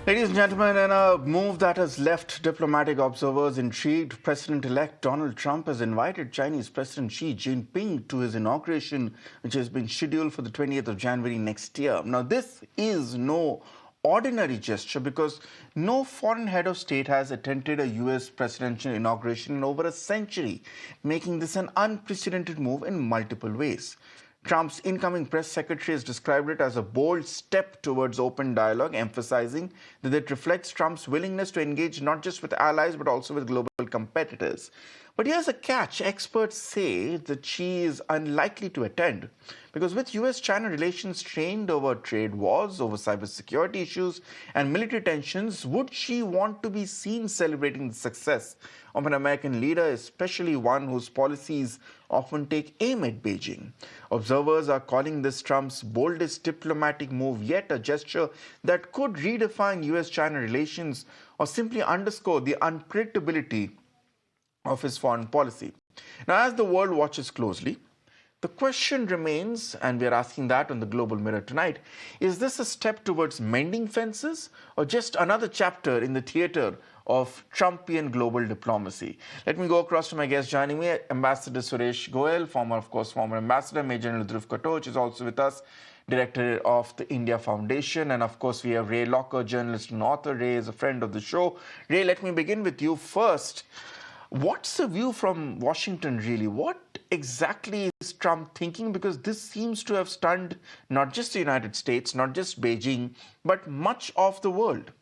Ladies and gentlemen, in a move that has left diplomatic observers intrigued, President-elect Donald Trump has invited Chinese President Xi Jinping to his inauguration, which has been scheduled for the 20th of January next year. Now, this is no ordinary gesture because no foreign head of state has attended a US presidential inauguration in over a century, making this an unprecedented move in multiple ways. Trump's incoming press secretary has described it as a bold step towards open dialogue, emphasizing that it reflects Trump's willingness to engage not just with allies but also with global competitors. But here's a catch. Experts say that Xi is unlikely to attend because with US-China relations strained over trade wars, over cybersecurity issues, and military tensions, would Xi want to be seen celebrating the success of an American leader, especially one whose policies often take aim at Beijing? Observers are calling this Trump's boldest diplomatic move yet, a gesture that could redefine US-China relations or simply underscore the unpredictability of his foreign policy. Now, as the world watches closely, the question remains, and we are asking that on the Global Mirror tonight, is this a step towards mending fences or just another chapter in the theater of Trumpian global diplomacy? Let me go across to my guest joining me, Ambassador Suresh Goyal, former ambassador, Major General Dhruv Katoch is also with us, director of the India Foundation. And of course, we have Ray Locker, journalist and author. Ray is a friend of the show. Ray, let me begin with you first. What's the view from Washington, really? What exactly is Trump thinking? Because this seems to have stunned not just the United States, not just Beijing, but much of the world.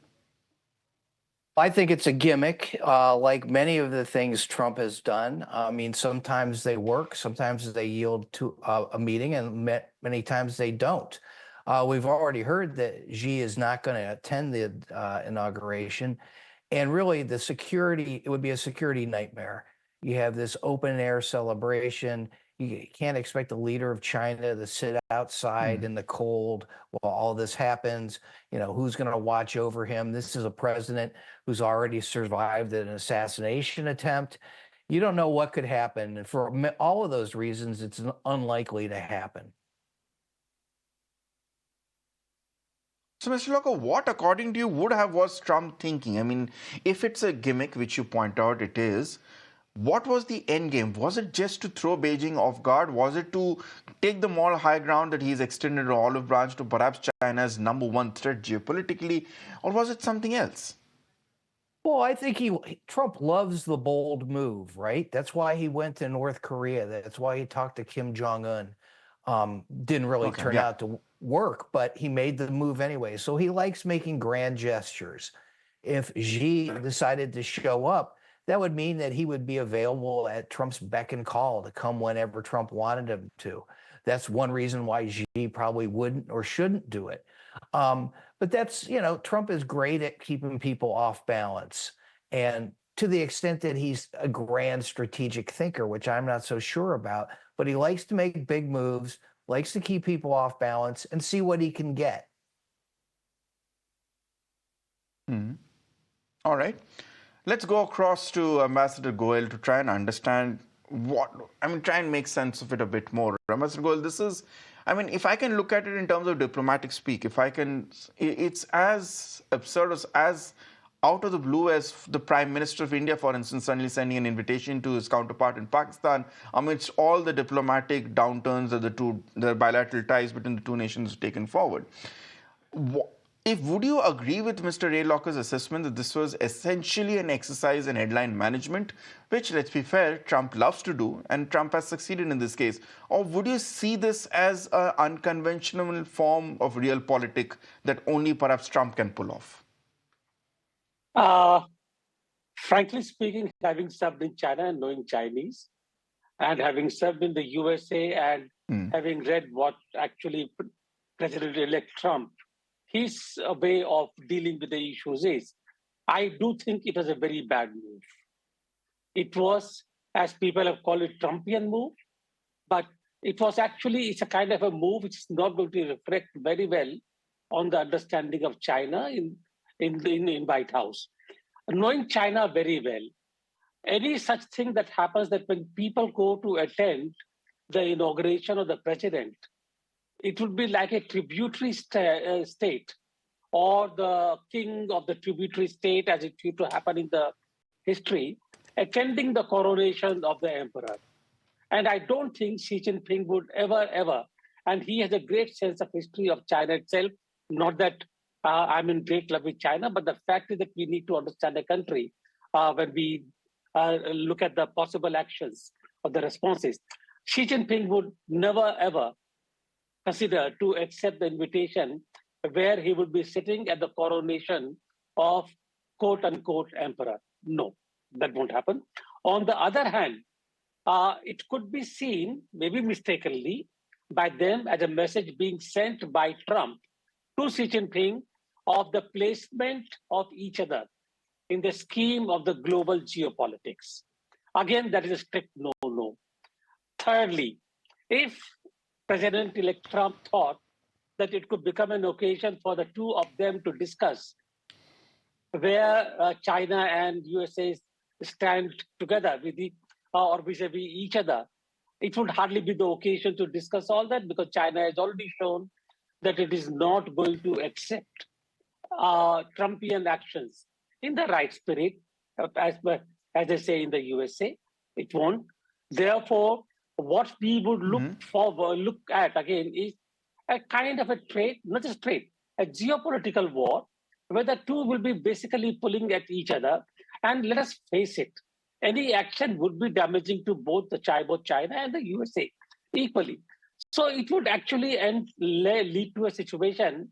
I think it's a gimmick, like many of the things Trump has done. I mean, sometimes they work, sometimes they yield to a meeting, and many times they don't. We've already heard that Xi is not going to attend the inauguration. And really, it would be a security nightmare. You have this open air celebration. You can't expect the leader of China to sit outside in the cold while all this happens. You know, who's going to watch over him? This is a president who's already survived an assassination attempt. You don't know what could happen. And for all of those reasons, it's unlikely to happen. So, Mr. Locker, what, according to you, was Trump thinking? I mean, if it's a gimmick, which you point out it is, what was the end game? Was it just to throw Beijing off guard? Was it to take the moral high ground that he's extended an olive branch to perhaps China's number one threat geopolitically? Or was it something else? Well, I think Trump loves the bold move, right? That's why he went to North Korea. That's why he talked to Kim Jong-un. Didn't really Okay, turn yeah. out to work, but he made the move anyway. So he likes making grand gestures. If Xi decided to show up, that would mean that he would be available at Trump's beck and call to come whenever Trump wanted him to. That's one reason why Xi probably wouldn't or shouldn't do it. But that's, Trump is great at keeping people off balance. And to the extent that he's a grand strategic thinker, which I'm not so sure about, but he likes to make big moves, likes to keep people off balance and see what he can get. All right. Let's go across to Ambassador Goel to try and understand try and make sense of it a bit more. Ambassador Goel, if I can look at it in terms of diplomatic speak, it's as absurd as out of the blue as the Prime Minister of India, for instance, suddenly sending an invitation to his counterpart in Pakistan amidst all the diplomatic downturns that the bilateral ties between the two nations have taken forward. Would you agree with Mr. Ray Locker's assessment that this was essentially an exercise in headline management, which, let's be fair, Trump loves to do, and Trump has succeeded in this case? Or would you see this as an unconventional form of realpolitik that only perhaps Trump can pull off? Frankly speaking, having served in China and knowing Chinese, and having served in the USA and having read what actually President-elect Trump, his way of dealing with the issues is, I do think it was a very bad move. It was, as people have called it, Trumpian move, but it's a kind of a move which is not going to reflect very well on the understanding of China in White House. Knowing China very well, any such thing that happens that when people go to attend the inauguration of the president, it would be like a tributary state or the king of the tributary state, as it used to happen in the history, attending the coronation of the emperor. And I don't think Xi Jinping would ever, and he has a great sense of history of China itself. Not that I'm in great love with China, but the fact is that we need to understand a country when we look at the possible actions or the responses. Xi Jinping would never, ever consider to accept the invitation where he would be sitting at the coronation of quote unquote emperor. No, that won't happen. On the other hand, it could be seen, maybe mistakenly, by them as a message being sent by Trump to Xi Jinping of the placement of each other in the scheme of the global geopolitics. Again, that is a strict no. Thirdly, if President-elect Trump thought that it could become an occasion for the two of them to discuss where China and USA stand together with or vis-a-vis each other, it would hardly be the occasion to discuss all that, because China has already shown that it is not going to accept Trumpian actions in the right spirit, as they say in the USA. It won't. Therefore, what we would look at again is a kind of a trade, not just trade, a geopolitical war, where the two will be basically pulling at each other. And let us face it, any action would be damaging to both China and the USA equally. So it would actually lead to a situation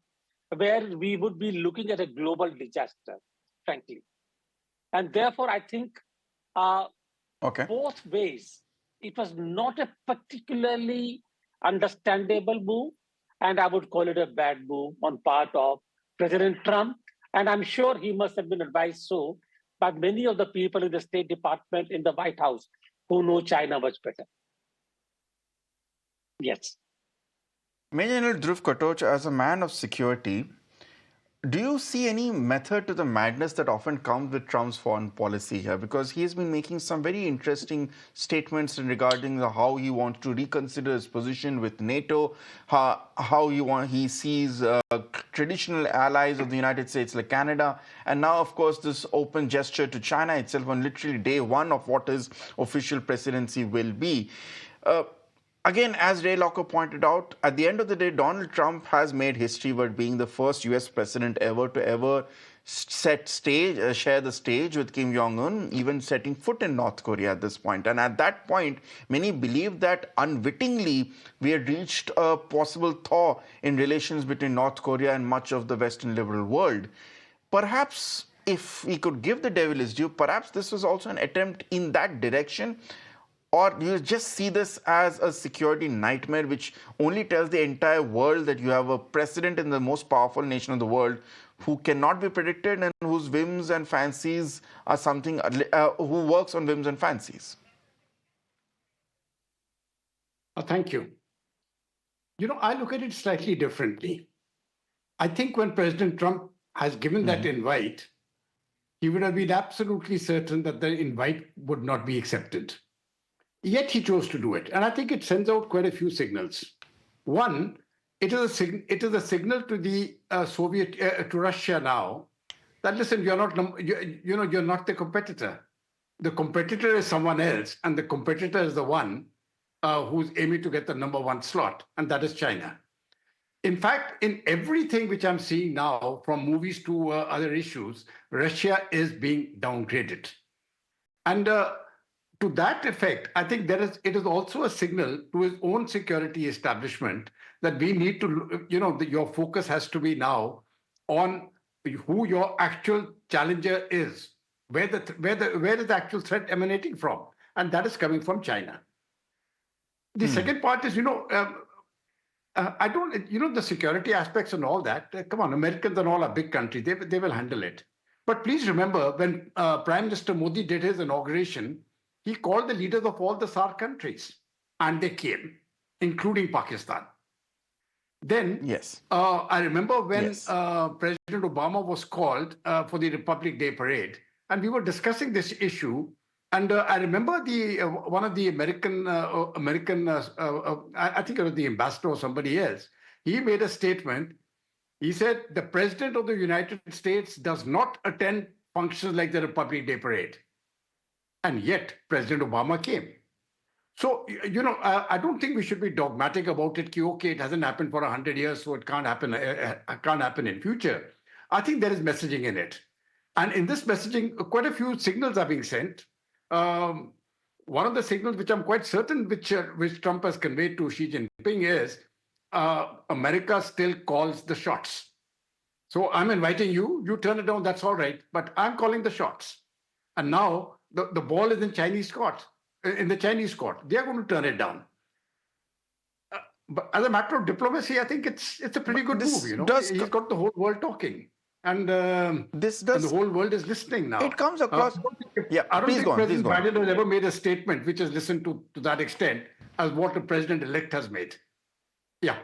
where we would be looking at a global disaster, frankly. And therefore, I think both ways, it was not a particularly understandable move, and I would call it a bad move on part of President Trump. And I'm sure he must have been advised so by many of the people in the State Department, in the White House, who know China much better. Yes. Major General Dhruv Katoch, as a man of security, do you see any method to the madness that often comes with Trump's foreign policy here? Because he has been making some very interesting statements regarding how he wants to reconsider his position with NATO, how he sees traditional allies of the United States like Canada, and now, of course, this open gesture to China itself on literally day one of what his official presidency will be. Again, as Ray Locker pointed out, at the end of the day, Donald Trump has made history by being the first US president ever to share the stage with Kim Jong-un, even setting foot in North Korea at this point. And at that point, many believed that unwittingly we had reached a possible thaw in relations between North Korea and much of the Western liberal world. Perhaps, if we could give the devil his due, perhaps this was also an attempt in that direction. Or do you just see this as a security nightmare which only tells the entire world that you have a president in the most powerful nation of the world who cannot be predicted and whose whims and fancies are something, who works on whims and fancies? Thank you. You know, I look at it slightly differently. I think when President Trump has given that invite, he would have been absolutely certain that the invite would not be accepted. Yet he chose to do it. And I think it sends out quite a few signals. One, it is a signal to the to Russia now that, listen, you're not the competitor. The competitor is someone else, and the competitor is the one who's aiming to get the number one slot, and that is China. In fact, in everything which I'm seeing now, from movies to other issues, Russia is being downgraded. And to that effect, I think it is also a signal to his own security establishment that we need to, your focus has to be now on who your actual challenger is, where is the actual threat emanating from, and that is coming from China. The second part is, I don't, the security aspects and all that. Come on, Americans and all are big country; they will handle it. But please remember, when Prime Minister Modi did his inauguration, he called the leaders of all the SAARC countries, and they came, including Pakistan. Then, I remember when President Obama was called for the Republic Day parade, and we were discussing this issue. And I remember one of the American, I think it was the ambassador or somebody else, he made a statement He said the President of the United States does not attend functions like the Republic Day Parade. And yet, President Obama came. So, I don't think we should be dogmatic about it. Okay, it hasn't happened for 100 years, so it can't happen in future. I think there is messaging in it. And in this messaging, quite a few signals are being sent. One of the signals which I'm quite certain which Trump has conveyed to Xi Jinping is America still calls the shots. So I'm inviting you, you turn it down, that's all right, but I'm calling the shots. And now the ball is in the Chinese court. They're going to turn it down. But as a matter of diplomacy, I think it's a pretty good move. He's got the whole world talking. And and the whole world is listening now. It comes across. I don't think President Biden has ever made a statement which is listened to that extent as what the president-elect has made. Yeah.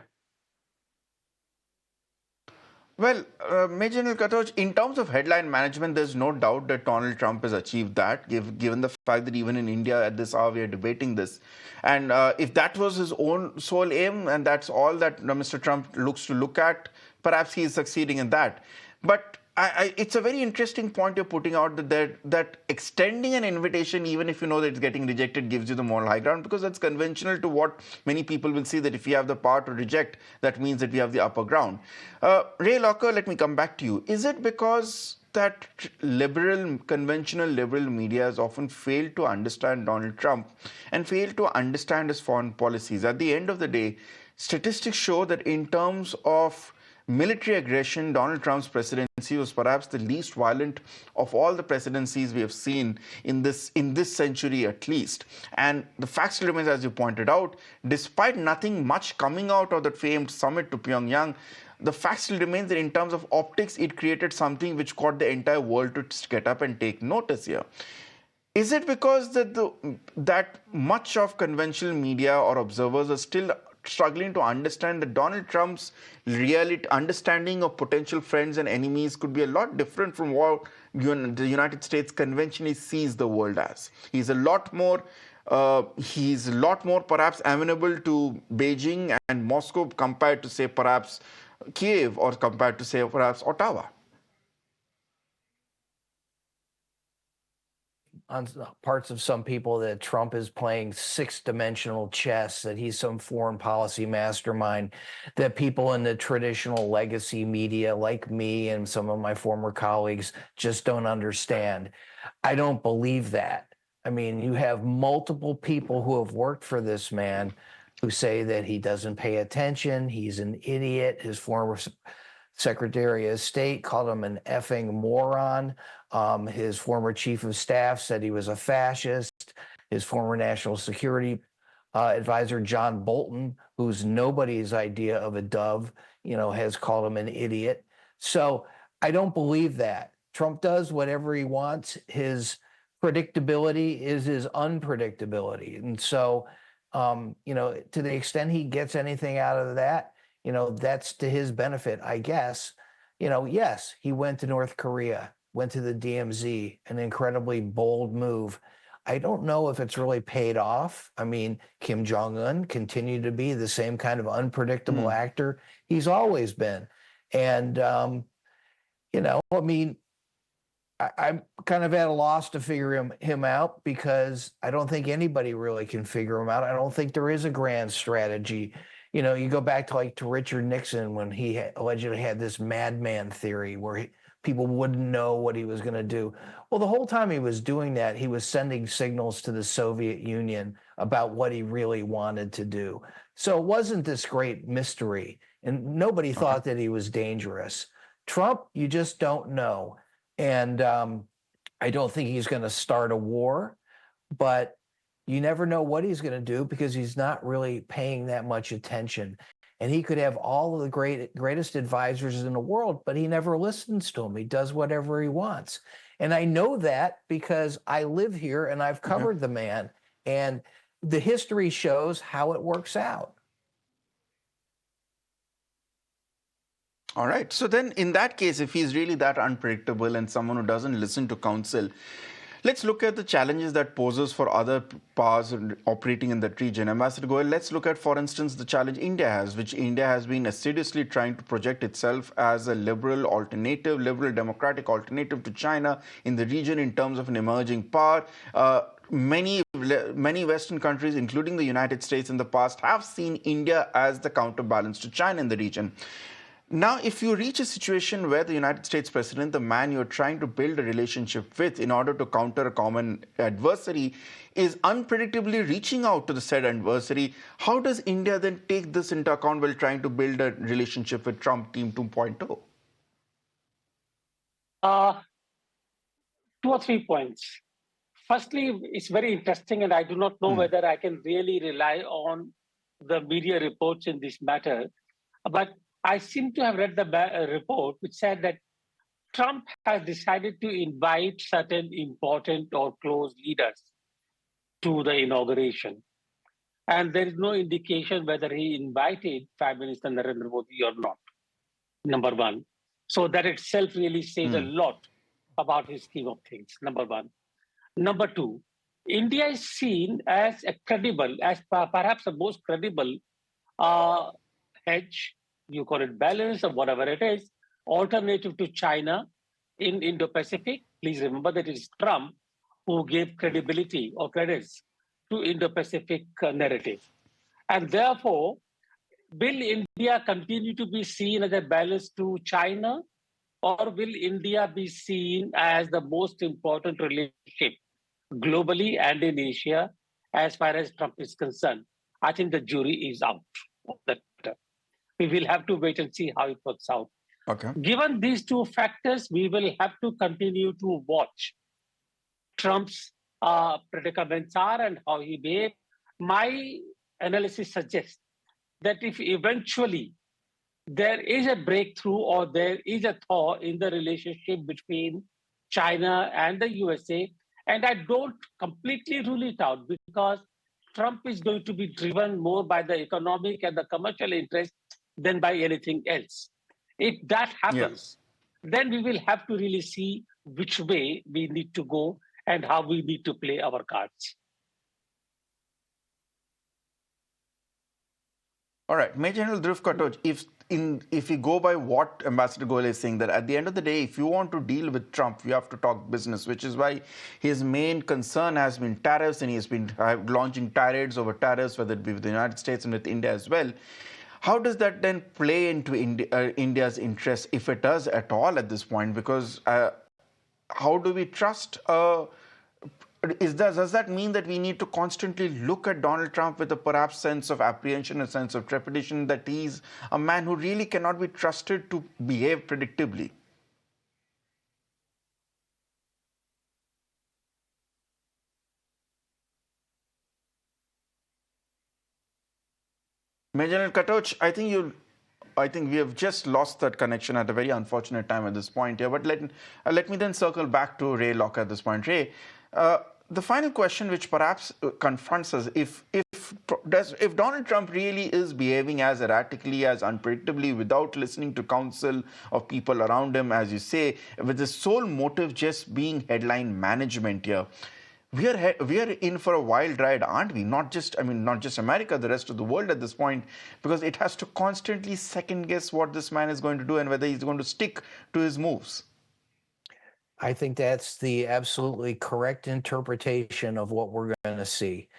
Well, Major General Katoch, in terms of headline management, there's no doubt that Donald Trump has achieved that, given the fact that even in India at this hour we are debating this. And if that was his own sole aim and that's all that Mr. Trump looks to look at, perhaps he is succeeding in that. But it's a very interesting point you're putting out that extending an invitation, even if you know that it's getting rejected, gives you the moral high ground, because that's conventional to what many people will see, that if you have the power to reject, that means that we have the upper ground. Ray Locker, let me come back to you. Is it because that conventional liberal media has often failed to understand Donald Trump and failed to understand his foreign policies? At the end of the day, statistics show that in terms of military aggression, Donald Trump's presidency was perhaps the least violent of all the presidencies we have seen in this century at least. And the fact still remains, as you pointed out, despite nothing much coming out of that famed summit to Pyongyang, the fact still remains that in terms of optics, it created something which got the entire world to get up and take notice here. Is it because that much of conventional media or observers are still struggling to understand that Donald Trump's understanding of potential friends and enemies could be a lot different from what the United States conventionally sees the world as? He's a lot more perhaps amenable to Beijing and Moscow compared to, say, perhaps Kiev, or compared to, say, perhaps Ottawa. On parts of some people that Trump is playing six-dimensional chess, that he's some foreign policy mastermind, that people in the traditional legacy media like me and some of my former colleagues just don't understand. I don't believe that. I mean, you have multiple people who have worked for this man who say that he doesn't pay attention, he's an idiot. His former Secretary of State called him an effing moron. His former chief of staff said he was a fascist. His former national security advisor, John Bolton, who's nobody's idea of a dove, has called him an idiot. So I don't believe that. Trump does whatever he wants. His predictability is his unpredictability. And so, to the extent he gets anything out of that, that's to his benefit, I guess. Yes, he went to North Korea, went to the DMZ, an incredibly bold move. I don't know if it's really paid off. I mean, Kim Jong-un continued to be the same kind of unpredictable actor he's always been. And, I'm kind of at a loss to figure him out, because I don't think anybody really can figure him out. I don't think there is a grand strategy. You go back to Richard Nixon, when he allegedly had this madman theory where people wouldn't know what he was going to do. Well, the whole time he was doing that, he was sending signals to the Soviet Union about what he really wanted to do. So it wasn't this great mystery, and nobody thought that he was dangerous. Trump, you just don't know. And I don't think he's going to start a war, but you never know what he's going to do, because he's not really paying that much attention. And he could have all of the greatest advisors in the world, but he never listens to them. He does whatever he wants. And I know that because I live here and I've covered the man. And the history shows how it works out. All right. So then in that case, if he's really that unpredictable and someone who doesn't listen to counsel, Let's look at the challenges that poses for other powers operating in that region. Ambassador Goel, let's look at, for instance, the challenge India has, which India has been assiduously trying to project itself as a liberal alternative, liberal democratic alternative to China in the region in terms of an emerging power. Many Western countries, including the United States in the past, have seen India as the counterbalance to China in the region. Now, if you reach a situation where the United States president, the man you're trying to build a relationship with in order to counter a common adversary, is unpredictably reaching out to the said adversary, how does India then take this into account while trying to build a relationship with Trump Team 2.0? Two or 3 points. Firstly, it's very interesting, and I do not know whether I can really rely on the media reports in this matter. But I seem to have read the report which said that Trump has decided to invite certain important or close leaders to the inauguration. And there is no indication whether he invited Prime Minister Narendra Modi or not, number one. So that itself really says a lot about his scheme of things, number one. Number two, India is seen as a credible, as perhaps the most credible hedge, you call it balance or whatever it is, alternative to China in Indo-Pacific. Please remember that it is Trump who gave credibility or credits to Indo-Pacific narrative. And therefore, will India continue to be seen as a balance to China, or will India be seen as the most important relationship globally and in Asia as far as Trump is concerned? I think the jury is out of that matter. We will have to wait and see how it works out. Okay. Given these two factors, we will have to continue to watch Trump's predicaments are and how he behaves. My analysis suggests that if eventually there is a breakthrough or there is a thaw in the relationship between China and the USA, and I don't completely rule it out because Trump is going to be driven more by the economic and the commercial interests than by anything else. If that happens, then we will have to really see which way we need to go and how we need to play our cards. All right, Major General Dhruv Khatoj, if we go by what Ambassador Goel is saying, that at the end of the day, if you want to deal with Trump, you have to talk business, which is why his main concern has been tariffs, and he has been launching tirades over tariffs, whether it be with the United States and with India as well. How does that then play into India's interest, if it does at all at this point? Because how do we trust? Does that mean that we need to constantly look at Donald Trump with a perhaps sense of apprehension, a sense of trepidation, that he's a man who really cannot be trusted to behave predictably? Major General Khatoj, I think we have just lost that connection at a very unfortunate time at this point here. But let me then circle back to Ray Locke at this point. Ray, the final question, which perhaps confronts us, if Donald Trump really is behaving as erratically, as unpredictably, without listening to counsel of people around him, as you say, with his sole motive just being headline management here, we are in for a wild ride, aren't we? Not just America, the rest of the world at this point, because it has to constantly second guess what this man is going to do and whether he's going to stick to his moves. I think that's the absolutely correct interpretation of what we're going to see.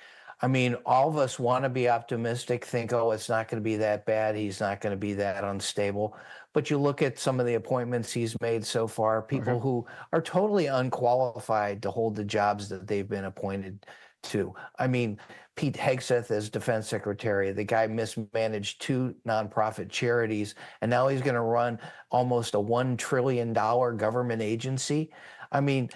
I mean, all of us want to be optimistic, think, oh, it's not going to be that bad. He's not going to be that unstable. But you look at some of the appointments he's made so far, people who are totally unqualified to hold the jobs that they've been appointed to. I mean, Pete Hegseth as defense secretary, the guy mismanaged 2 nonprofit charities, and now he's going to run almost a $1 trillion government agency. I mean,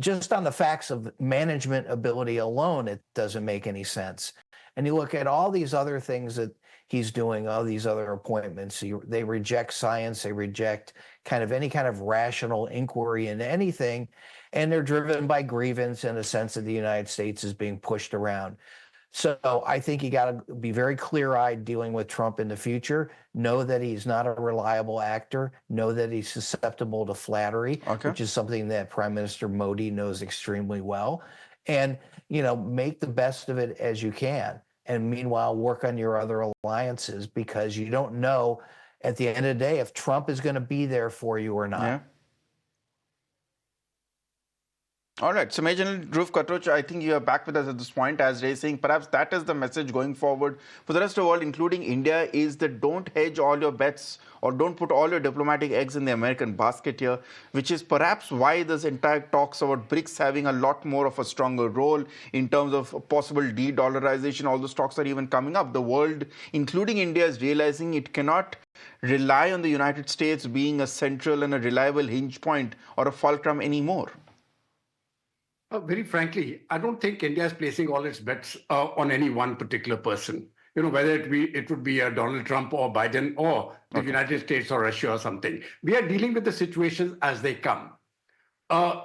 just on the facts of management ability alone, it doesn't make any sense. And you look at all these other things that he's doing, all these other appointments, they reject science, they reject kind of any kind of rational inquiry into anything, and they're driven by grievance and a sense that the United States is being pushed around. So I think you got to be very clear-eyed dealing with Trump in the future. Know that he's not a reliable actor. Know that he's susceptible to flattery, which is something that Prime Minister Modi knows extremely well. And, make the best of it as you can. And meanwhile, work on your other alliances, because you don't know at the end of the day if Trump is going to be there for you or not. Yeah. All right. So, Major General Dhruv Khatoj, I think you are back with us at this point, as Ray is saying. Perhaps that is the message going forward for the rest of the world, including India, is that don't hedge all your bets or don't put all your diplomatic eggs in the American basket here, which is perhaps why this entire talks about BRICS having a lot more of a stronger role in terms of possible de-dollarization. All those talks are even coming up. The world, including India, is realizing it cannot rely on the United States being a central and a reliable hinge point or a fulcrum anymore. Very frankly, I don't think India is placing all its bets on any one particular person. Whether it would be Donald Trump or Biden or the United States or Russia or something. We are dealing with the situations as they come.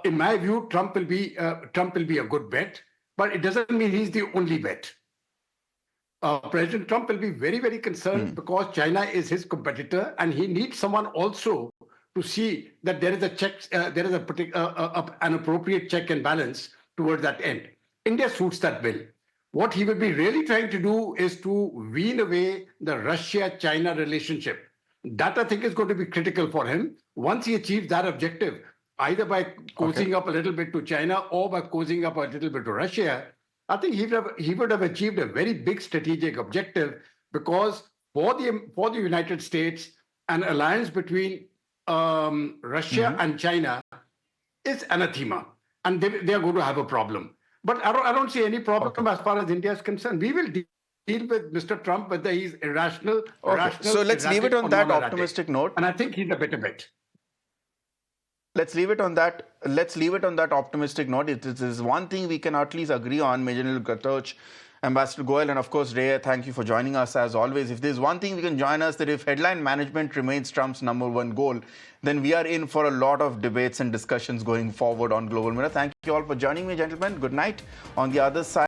In my view, Trump will be a good bet, but it doesn't mean he's the only bet. President Trump will be very, very concerned because China is his competitor, and he needs someone also to see that there is a check, there is an appropriate check and balance towards that end. India suits that bill. What he will be really trying to do is to wean away the Russia-China relationship. That, I think, is going to be critical for him. Once he achieves that objective, either by cozying up a little bit to China or by cozying up a little bit to Russia, I think he would have achieved a very big strategic objective, because for the United States, an alliance between Russia and China is anathema, and they are going to have a problem. But I don't see any problem as far as India is concerned. We will deal with Mr. Trump whether he's irrational, rational. So let's leave it on that optimistic note. And I think he's a better bet. Let's leave it on that. Let's leave it on that optimistic note. It is one thing we can at least agree on, Major General Khatoj, Ambassador Goel, and of course, Ray, thank you for joining us as always. If there's one thing we can join us, that if headline management remains Trump's #1 goal, then we are in for a lot of debates and discussions going forward on Global Mirror. Thank you all for joining me, gentlemen. Good night. On the other side,